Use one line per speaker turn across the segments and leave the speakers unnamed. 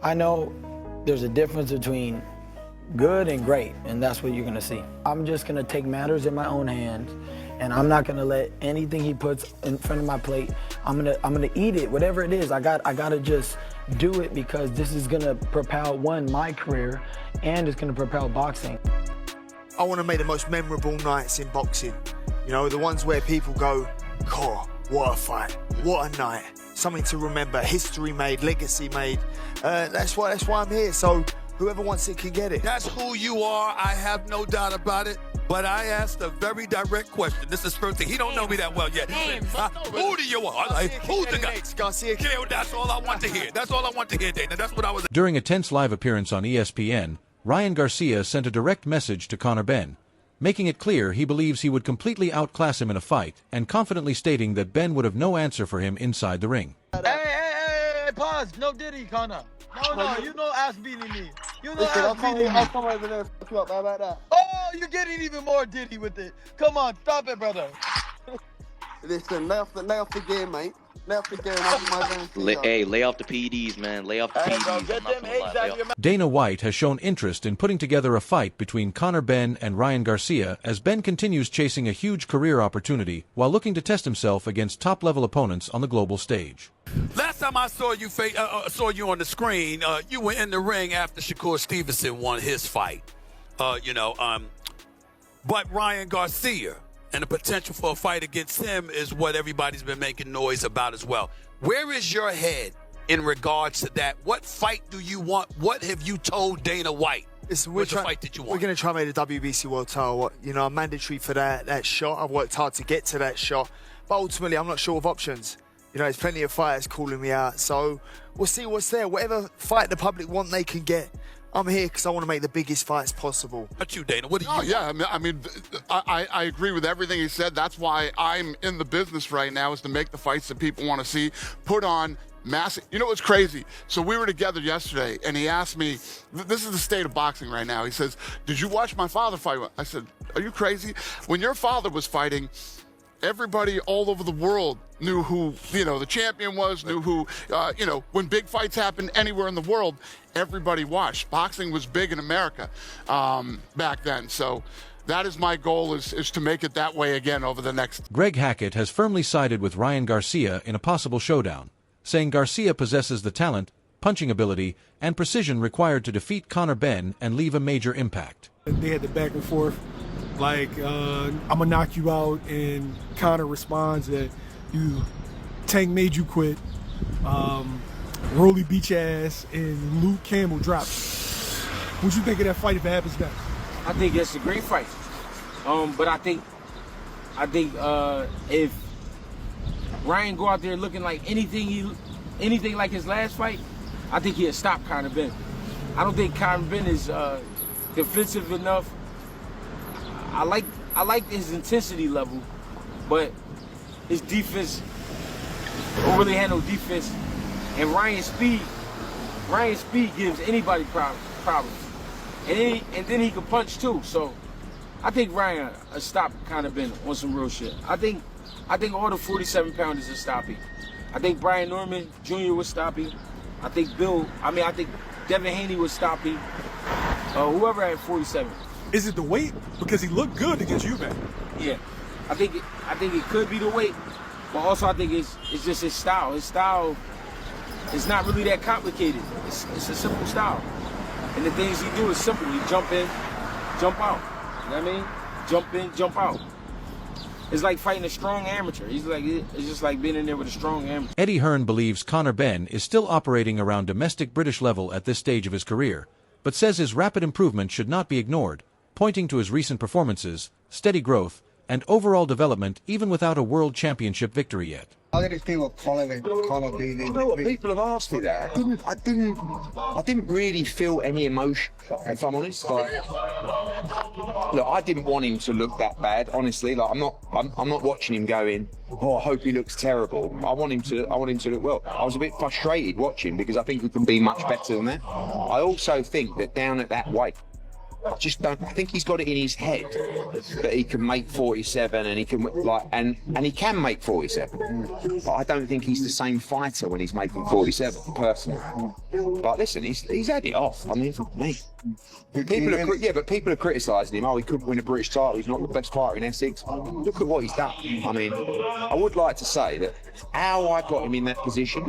I know there's a difference between good and great, and that's what you're gonna see. I'm just gonna take matters in my own hands, and I'm not gonna let anything he puts in front of my plate. I'm gonna eat it, whatever it is. I gotta just do it because this is gonna propel my career, and it's gonna propel boxing.
I want to make the most memorable nights in boxing. You know, the ones where people go, "Oh, what a fight! What a night! Something to remember, history made, legacy made." That's why I'm here. So whoever wants it can get it.
That's who you are. I have no doubt about it. But I asked a very direct question. This is first thing. He don't know me that well yet. Who do you want? Who's the guy?
Garcia.
Yeah, that's all I want to hear. That's all I want to hear, Dana. That's what I was.
During a tense live appearance on ESPN, Ryan Garcia sent a direct message to Conor Benn, making it clear he believes he would completely outclass him in a fight, and confidently stating that Benn would have no answer for him inside the ring.
Hey, pause. No Diddy, Conor. No, you know ass beating me. You know
Listen,
ass beating me.
I'll come over there and fuck you up. How about that?
Oh, you're getting even more Diddy with it. Come on, stop it, brother.
Listen, lay off the gear, mate. Lay off the gear.
Lay off the PEDs, man. Lay off the PEDs.
Bro, get them eggs out of your mouth.
Dana White has shown interest in putting together a fight between Conor Benn and Ryan Garcia as Benn continues chasing a huge career opportunity while looking to test himself against top-level opponents on the global stage.
Last time I saw you saw you on the screen, you were in the ring after Shakur Stevenson won his fight. But Ryan Garcia and the potential for a fight against him is what everybody's been making noise about as well. Where is your head in regards to that? What fight do you want? What have you told Dana White?
Listen,
What's the fight that you want?
We're going to try and make the WBC World title. You know, I'm mandatory for that shot. I've worked hard to get to that shot. But ultimately, I'm not sure of options. You know, there's plenty of fighters calling me out. So we'll see what's there. Whatever fight the public want, they can get. I'm here because I want to make the biggest fights possible.
What you, Dana? What do you want?
Yeah, I agree with everything he said. That's why I'm in the business right now, is to make the fights that people want to see, put on massive. You know what's crazy? So we were together yesterday, and he asked me, this is the state of boxing right now. He says, "Did you watch my father fight?" I said, "Are you crazy? When your father was fighting, everybody all over the world knew who, the champion was, knew who, when big fights happened anywhere in the world, everybody watched. Boxing was big in America back then. So that is my goal, is to make it that way again over the next."
Greg Hackett has firmly sided with Ryan Garcia in a possible showdown, saying Garcia possesses the talent, punching ability, and precision required to defeat Conor Benn and leave a major impact.
They had the back and forth. Like, I'm gonna knock you out, and Conor responds that Tank made you quit, Rolly beat your ass, and Luke Campbell dropped you. What you think of that fight if it happens next?
I think it's a great fight. But I think if Ryan go out there looking like anything like his last fight, I think he'll stop Conor Benn. I don't think Conor Benn is defensive enough. I like his intensity level, but his defense don't really handle defense. And Ryan's speed gives anybody problems. And then he can punch too. So I think Ryan stop Conor Benn on some real shit. I think all the 47-pounders will stop him. I think Brian Norman Jr. would stop him. I think Devin Haney would stop him. Whoever at 47.
Is it the weight? Because he looked good against you, man.
Yeah, I think it could be the weight, but also I think it's just his style. His style is not really that complicated. It's a simple style, and the things he do is simple. He jump in, jump out. You know what I mean? Jump in, jump out. It's like fighting a strong amateur. It's just like being in there with a strong amateur.
Eddie Hearn believes Conor Benn is still operating around domestic British level at this stage of his career, but says his rapid improvement should not be ignored, pointing to his recent performances, steady growth, and overall development even without a world championship victory yet.
I didn't feel what Conor being in. You know what, people have asked me that. I didn't really feel any emotion, if I'm honest. Like, look, I didn't want him to look that bad, honestly. Like, I'm not watching him going, "Oh, I hope he looks terrible." I want him to look well. I was a bit frustrated watching because I think he can be much better than that. I also think that down at that weight, I just don't. I think he's got it in his head that he can make 47 and he can and he can make 47. But I don't think he's the same fighter when he's making 47, personally. But listen, he's had it off. I mean, for me. People are criticising him. Oh, he couldn't win a British title. He's not the best fighter in Essex. Look at what he's done. I mean, I would like to say that how I got him in that position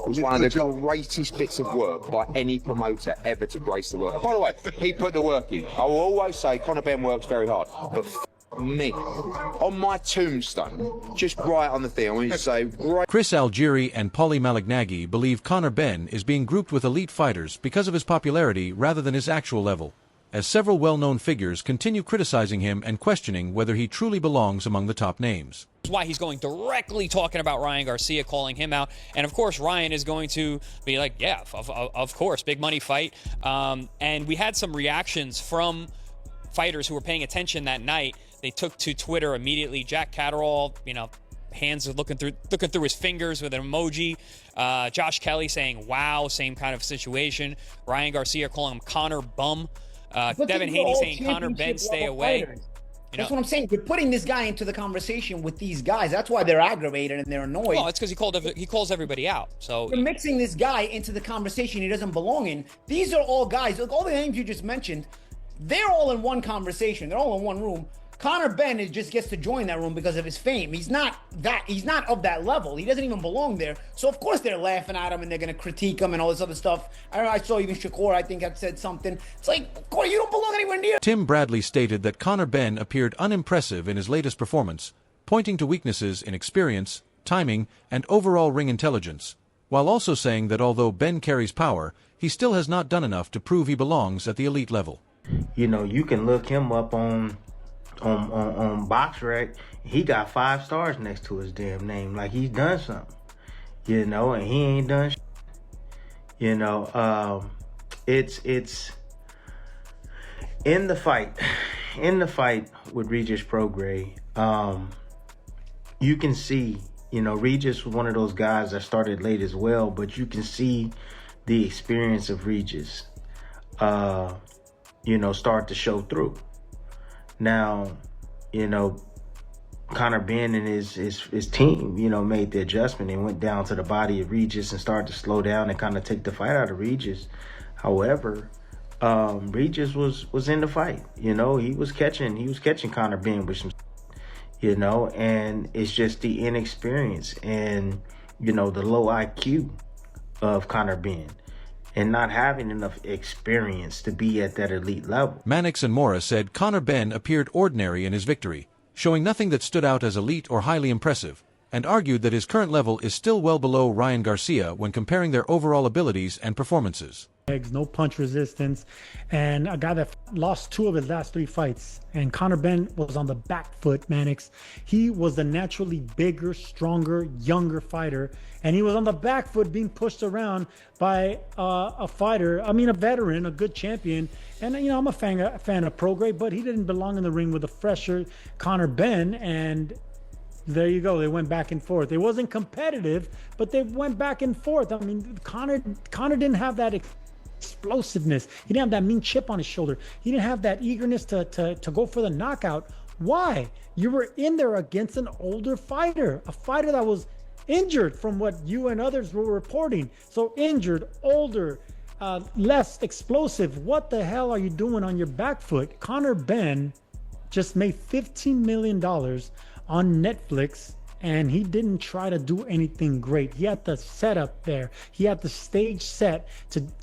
was one of the greatest bits of work by any promoter ever to grace the work. By the way, he put the work in. I will always say Conor Benn works very hard, but me, on my tombstone, just right on the thing, I want you to say, right.
Chris Algieri and Paulie Malignaggi believe Conor Benn is being grouped with elite fighters because of his popularity rather than his actual level, as several well-known figures continue criticizing him and questioning whether he truly belongs among the top names.
That's why he's going directly talking about Ryan Garcia, calling him out. And of course, Ryan is going to be like, yeah, of course, big money fight. And we had some reactions from fighters who were paying attention that night. They took to Twitter immediately. Jack Catterall, hands are looking through his fingers with an emoji. Josh Kelly saying, wow, same kind of situation. Ryan Garcia calling him Conor Bum. Devin Haney saying Conor Benn, stay away.
That's what I'm saying. You're putting this guy into the conversation with these guys. That's why they're aggravated and they're annoyed.
Well, it's because he calls everybody out. So
you're mixing this guy into the conversation he doesn't belong in. These are all guys. Look, all the names you just mentioned, they're all in one conversation. They're all in one room. Conor Benn just gets to join that room because of his fame. He's not of that level. He doesn't even belong there. So of course they're laughing at him and they're gonna critique him and all this other stuff. I saw even Shakur, I think, had said something. It's like, Corey, you don't belong anywhere near.
Tim Bradley stated that Conor Benn appeared unimpressive in his latest performance, pointing to weaknesses in experience, timing, and overall ring intelligence, while also saying that although Benn carries power, he still has not done enough to prove he belongs at the elite level.
You can look him up on BoxRec. He got 5 stars next to his damn name, like he's done something, and he ain't done shit. It's in the fight with Regis Prograis. You can see, Regis was one of those guys that started late as well, but you can see the experience of Regis start to show through. Now, Conor Benn and his team, made the adjustment and went down to the body of Regis and started to slow down and kind of take the fight out of Regis. However, Regis was in the fight. He was catching Conor Benn with some, and it's just the inexperience and the low IQ of Conor Benn and not having enough experience to be at that elite level.
Mannix and Mora said Conor Benn appeared ordinary in his victory, showing nothing that stood out as elite or highly impressive, and argued that his current level is still well below Ryan Garcia when comparing their overall abilities and performances.
No punch resistance, and a guy that lost 2 of his last 3 fights. And Conor Benn was on the back foot, Mannix. He was the naturally bigger, stronger, younger fighter, and he was on the back foot being pushed around by a fighter, a veteran, a good champion. And, I'm a fan of Prograis, but he didn't belong in the ring with a fresher Conor Benn, and there you go. They went back and forth. It wasn't competitive, but they went back and forth. Conor didn't have that explosiveness. He didn't have that mean chip on his shoulder. He didn't have that eagerness to go for the knockout. Why? You were in there against an older fighter, a fighter that was injured from what you and others were reporting. So injured, older, less explosive. What the hell are you doing on your back foot? Conor Benn just made $15 million on Netflix, and he didn't try to do anything great. He had the setup there. He had the stage set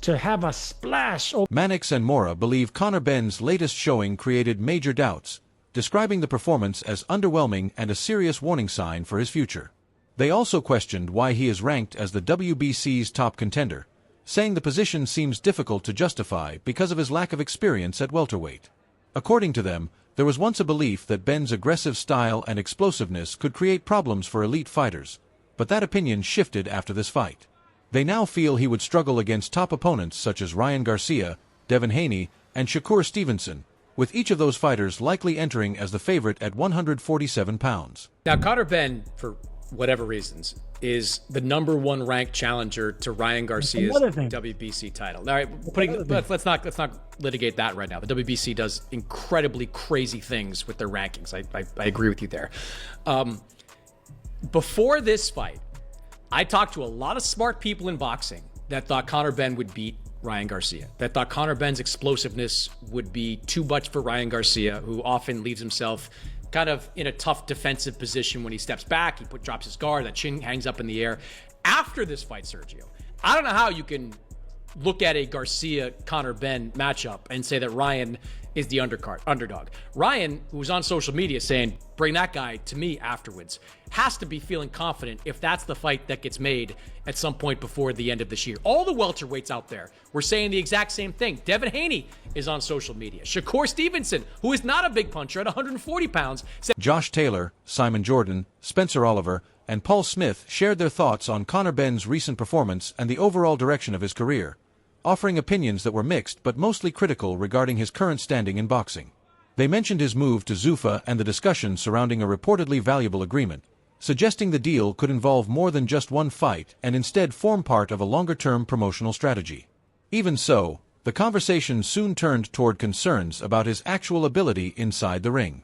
to have a splash.
Mannix and Mora believe Conor Benn's latest showing created major doubts, describing the performance as underwhelming and a serious warning sign for his future. They also questioned why he is ranked as the WBC's top contender, saying the position seems difficult to justify because of his lack of experience at welterweight. According to them, there was once a belief that Benn's aggressive style and explosiveness could create problems for elite fighters, but that opinion shifted after this fight. They now feel he would struggle against top opponents such as Ryan Garcia, Devin Haney, and Shakur Stevenson, with each of those fighters likely entering as the favorite at 147 pounds.
Now, Conor Benn, for whatever reasons, is the #1 ranked challenger to Ryan Garcia's WBC title. All right, let's not litigate that right now. The WBC does incredibly crazy things with their rankings. I agree with you there. Before this fight, I talked to a lot of smart people in boxing that thought Conor Benn would beat Ryan Garcia, that thought Conor Benn's explosiveness would be too much for Ryan Garcia, who often leaves himself kind of in a tough defensive position when he steps back. He drops his guard, that chin hangs up in the air. After this fight, Sergio, I don't know how you can look at a Garcia-Conor Benn matchup and say that Ryan is the underdog. Ryan, who was on social media saying, bring that guy to me afterwards, has to be feeling confident if that's the fight that gets made at some point before the end of this year. All the welterweights out there were saying the exact same thing. Devin Haney is on social media. Shakur Stevenson, who is not a big puncher at 140 pounds, said
Josh Taylor, Simon Jordan, Spencer Oliver, and Paul Smith shared their thoughts on Conor Benn's recent performance and the overall direction of his career, offering opinions that were mixed but mostly critical regarding his current standing in boxing. They mentioned his move to Zuffa and the discussion surrounding a reportedly valuable agreement, suggesting the deal could involve more than just one fight and instead form part of a longer-term promotional strategy. Even so, the conversation soon turned toward concerns about his actual ability inside the ring.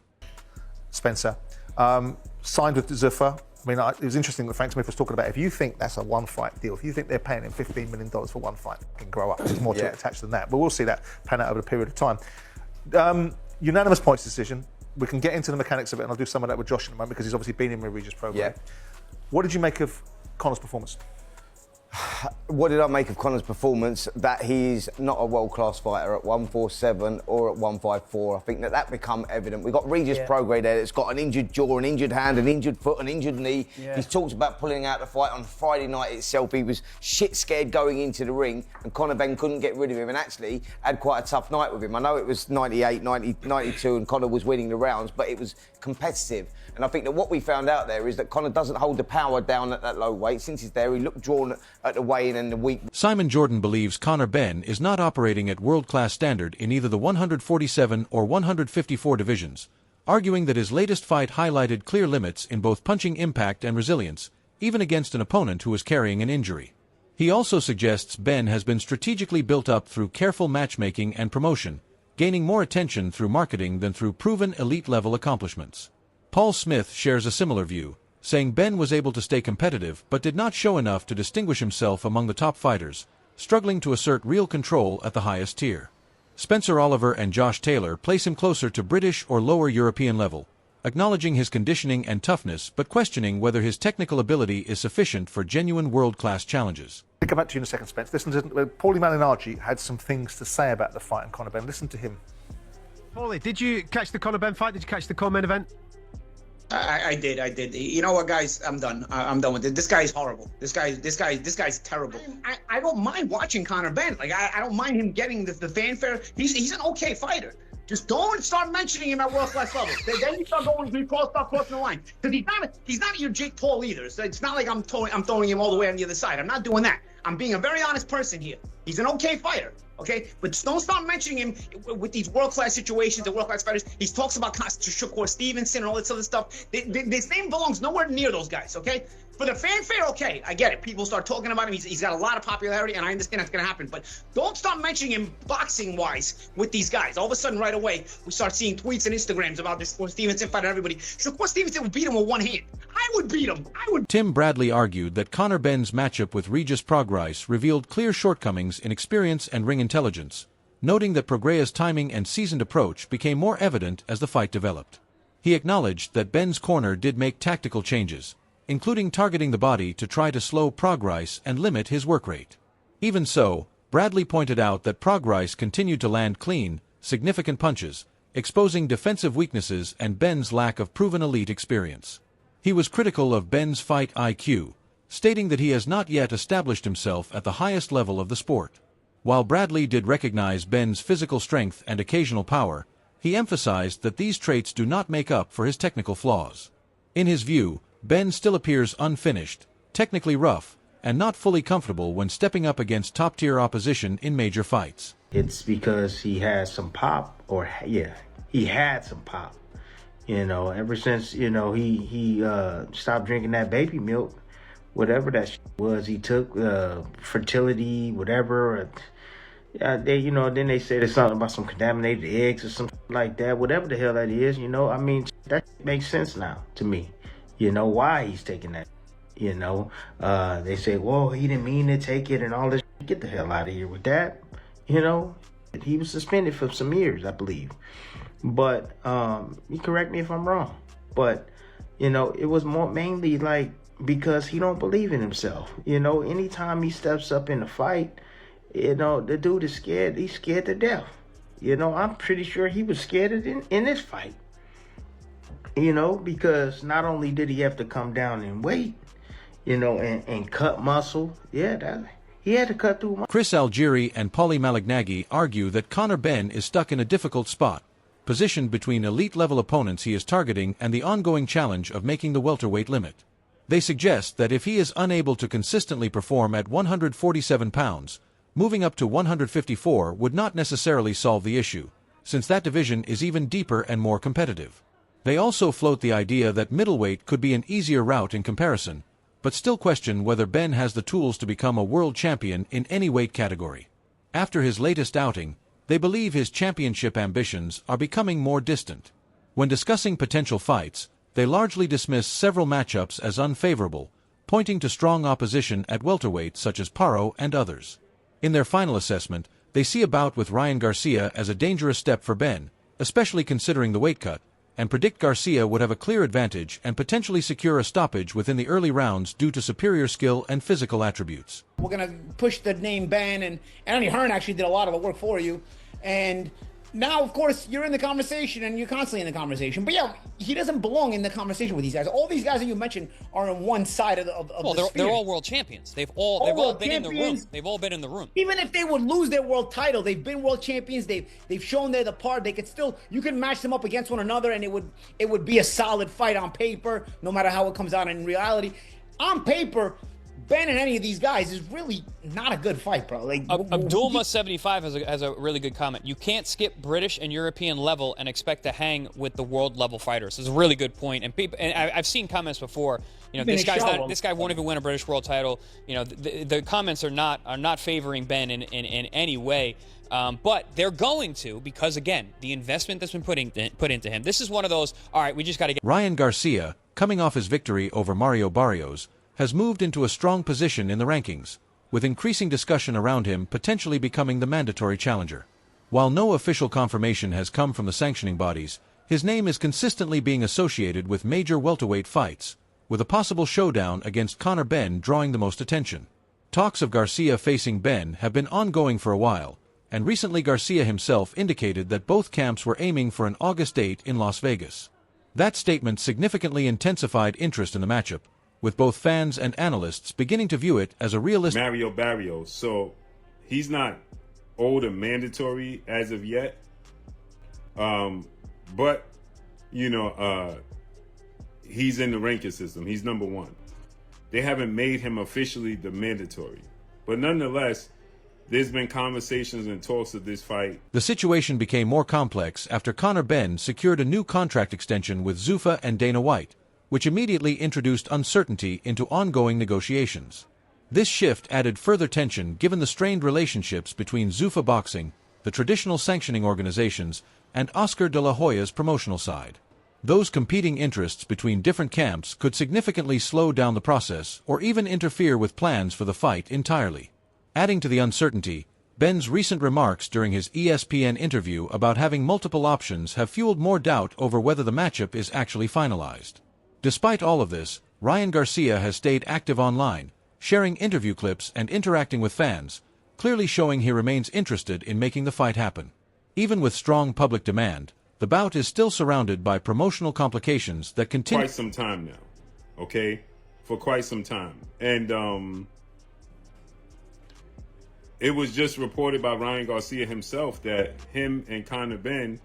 Spencer, signed with Zuffa. I mean, it was interesting that Frank Smith was talking about, if you think that's a one-fight deal, if you think they're paying him $15 million for one fight, it can grow up. There's more to it attached than that. But we'll see that pan out over a period of time. Unanimous points decision. We can get into the mechanics of it, and I'll do some of that with Josh in a moment because he's obviously been in my Regis program.
Yeah.
What did you make of Conor's performance?
What did I make of Conor's performance? That he's not a world-class fighter at 147 or at 154. I think that become evident. We've got Regis Prograis there that's got an injured jaw, an injured hand, an injured foot, an injured knee.
Yeah.
He's talked about pulling out the fight on Friday night itself. He was shit scared going into the ring, and Conor Benn couldn't get rid of him and actually had quite a tough night with him. I know it was 98, 90, 92 and Conor was winning the rounds, but it was competitive. And I think that what we found out there is that Conor doesn't hold the power down at that low weight. Since he's there, he looked drawn at the weigh-in and the week.
Simon Jordan believes Conor Benn is not operating at world-class standard in either the 147 or 154 divisions, arguing that his latest fight highlighted clear limits in both punching impact and resilience, even against an opponent who was carrying an injury. He also suggests Benn has been strategically built up through careful matchmaking and promotion, gaining more attention through marketing than through proven elite-level accomplishments. Paul Smith shares a similar view, saying Benn was able to stay competitive but did not show enough to distinguish himself among the top fighters, struggling to assert real control at the highest tier. Spencer Oliver and Josh Taylor place him closer to British or lower European level, acknowledging his conditioning and toughness but questioning whether his technical ability is sufficient for genuine world-class challenges.
I'll come back to you in a second, Spence. Listen to Paulie Malignaggi had some things to say about the fight and Conor Benn. Listen to him.
Paulie, did you catch the Conor Benn fight? Did you catch the co-main event?
I did. You know what, guys? I'm done. I'm done with it. This guy's horrible. This guy's terrible. I don't mind watching Conor Benn. Like I don't mind him getting the fanfare. He's an okay fighter. Just don't start mentioning him at world-class levels. Then you start crossing the line. Because he's not your Jake Paul either. So it's not like I'm throwing him all the way on the other side. I'm not doing that. I'm being a very honest person here. He's an okay fighter. Okay, but don't start mentioning him with these world-class situations and world-class fighters. He talks about Shakur Stevenson and all this other stuff. His name belongs nowhere near those guys, okay? For the fanfare, okay, I get it. People start talking about him. He's got a lot of popularity, and I understand that's going to happen. But don't start mentioning him boxing-wise with these guys. All of a sudden, right away, we start seeing tweets and Instagrams about this Shakur Stevenson fight and everybody. Shakur Stevenson would beat him with one hand. I would beat him.
Tim Bradley argued that Conor Benn's matchup with Regis Prograis revealed clear shortcomings in experience and ring intelligence, noting that Prograis' timing and seasoned approach became more evident as the fight developed. He acknowledged that Benn's corner did make tactical changes, including targeting the body to try to slow Prograis and limit his work rate. Even so, Bradley pointed out that Prograis continued to land clean, significant punches, exposing defensive weaknesses and Benn's lack of proven elite experience. He was critical of Benn's fight IQ, stating that he has not yet established himself at the highest level of the sport. While Bradley did recognize Benn's physical strength and occasional power, he emphasized that these traits do not make up for his technical flaws. In his view, Benn still appears unfinished, technically rough, and not fully comfortable when stepping up against top-tier opposition in major fights.
It's because he has some pop, he had some pop. You know, ever since, you know, he stopped drinking that baby milk, whatever that was, he took fertility, whatever. They, you know, then they said it's something about some contaminated eggs or something like that, whatever the hell that is, you know. I mean, that makes sense now to me. You know, why he's taking that. You know, they say, well, he didn't mean to take it and all this. Get the hell out of here with that. You know, he was suspended for some years, I believe. But you correct me if I'm wrong. But, you know, it was more mainly like because he don't believe in himself. You know, anytime he steps up in a fight, you know, the dude is scared. He's scared to death. You know, I'm pretty sure he was scared in this fight. You know, because not only did he have to come down in weight, you know, and cut muscle. Yeah, he had to cut through muscle.
Chris Algieri and Paulie Malignaggi argue that Conor Benn is stuck in a difficult spot, positioned between elite-level opponents he is targeting and the ongoing challenge of making the welterweight limit. They suggest that if he is unable to consistently perform at 147 pounds, moving up to 154 would not necessarily solve the issue, since that division is even deeper and more competitive. They also float the idea that middleweight could be an easier route in comparison, but still question whether Benn has the tools to become a world champion in any weight category. After his latest outing, they believe his championship ambitions are becoming more distant. When discussing potential fights, they largely dismiss several matchups as unfavorable, pointing to strong opposition at welterweight such as Paro and others. In their final assessment, they see a bout with Ryan Garcia as a dangerous step for Benn, especially considering the weight cut, and predict Garcia would have a clear advantage and potentially secure a stoppage within the early rounds due to superior skill and physical attributes.
We're going to push the name Benn, and Anthony Hearn actually did a lot of the work for you. And now, of course, you're in the conversation, and you're constantly in the conversation. But yeah, he doesn't belong in the conversation with these guys. All these guys that you mentioned are on one side of the
they're all world champions. They've all been in the room. They've all been in the room.
Even if they would lose their world title, they've been world champions. They've shown they're the part. They could still, you can match them up against one another, and it would be a solid fight on paper, no matter how it comes out in reality. On paper, Ben and any of these guys is really not a good fight, bro. Like
Abdulma75 has a really good comment. You can't skip British and European level and expect to hang with the world level fighters. It's a really good point. And people, and I've seen comments before. You know, this guy won't even win a British world title. You know, the comments are not favoring Ben in any way. But they're going to, because again, the investment that's been put into him. This is one of those. All right, we just got to get.
Ryan Garcia, coming off his victory over Mario Barrios, has moved into a strong position in the rankings, with increasing discussion around him potentially becoming the mandatory challenger. While no official confirmation has come from the sanctioning bodies, his name is consistently being associated with major welterweight fights, with a possible showdown against Conor Benn drawing the most attention. Talks of Garcia facing Benn have been ongoing for a while, and recently Garcia himself indicated that both camps were aiming for an August date in Las Vegas. That statement significantly intensified interest in the matchup, with both fans and analysts beginning to view it as a realistic.
Mario Barrios, so he's not old and mandatory as of yet, but you know, he's in the ranking system. He's number one. They haven't made him officially the mandatory, but nonetheless, there's been conversations and talks of this fight.
The situation became more complex after Conor Benn secured a new contract extension with Zuffa and Dana White, which immediately introduced uncertainty into ongoing negotiations. This shift added further tension given the strained relationships between Zuffa Boxing, the traditional sanctioning organizations, and Oscar de la Hoya's promotional side. Those competing interests between different camps could significantly slow down the process or even interfere with plans for the fight entirely. Adding to the uncertainty, Benn's recent remarks during his ESPN interview about having multiple options have fueled more doubt over whether the matchup is actually finalized. Despite all of this, Ryan Garcia has stayed active online, sharing interview clips and interacting with fans, clearly showing he remains interested in making the fight happen. Even with strong public demand, the bout is still surrounded by promotional complications that continue.
Quite some time now, okay? For quite some time. And it was just reported by Ryan Garcia himself that him and Conor Benn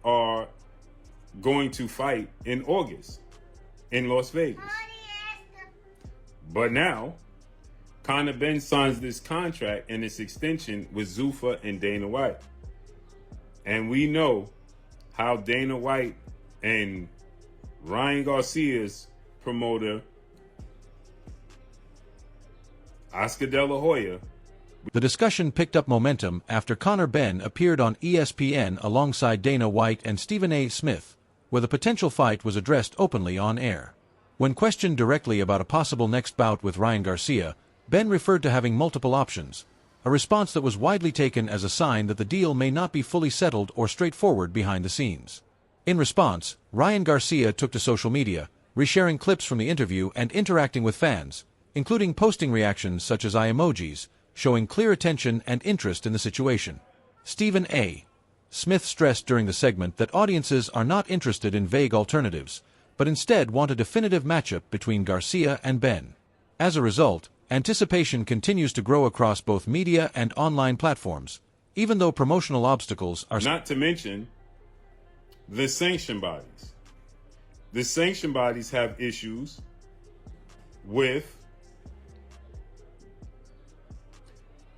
are going to fight in August in Las Vegas. But now, Conor Benn signs this contract and this extension with Zuffa and Dana White. And we know how Dana White And Ryan Garcia's promoter, Oscar De La Hoya.
The discussion picked up momentum after Conor Benn appeared on ESPN alongside Dana White and Stephen A. Smith, where the potential fight was addressed openly on air. When questioned directly about a possible next bout with Ryan Garcia, Benn referred to having multiple options, a response that was widely taken as a sign that the deal may not be fully settled or straightforward behind the scenes. In response, Ryan Garcia took to social media, resharing clips from the interview and interacting with fans, including posting reactions such as eye emojis, showing clear attention and interest in the situation. Stephen A. Smith stressed during the segment that audiences are not interested in vague alternatives, but instead want a definitive matchup between Garcia and Benn. As a result, anticipation continues to grow across both media and online platforms, even though promotional obstacles are...
Not to mention the sanction bodies. The sanction bodies have issues with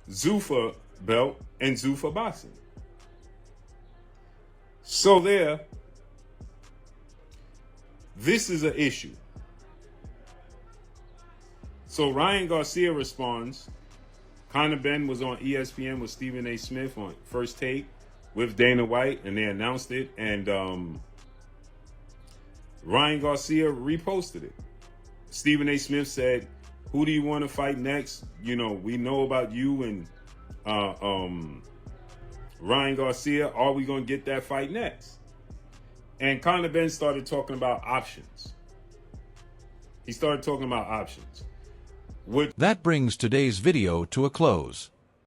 Zuffa belt and Zuffa boxing. So this is an issue. So Ryan Garcia responds. Conor Benn was on ESPN with Stephen A. Smith on First Take with Dana White, and they announced it. And Ryan Garcia reposted it. Stephen A. Smith said, "Who do you want to fight next? You know, we know about you and Ryan Garcia. Are we going to get that fight next?" And Conor Benn started talking about options. He started talking about options.
That brings today's video to a close.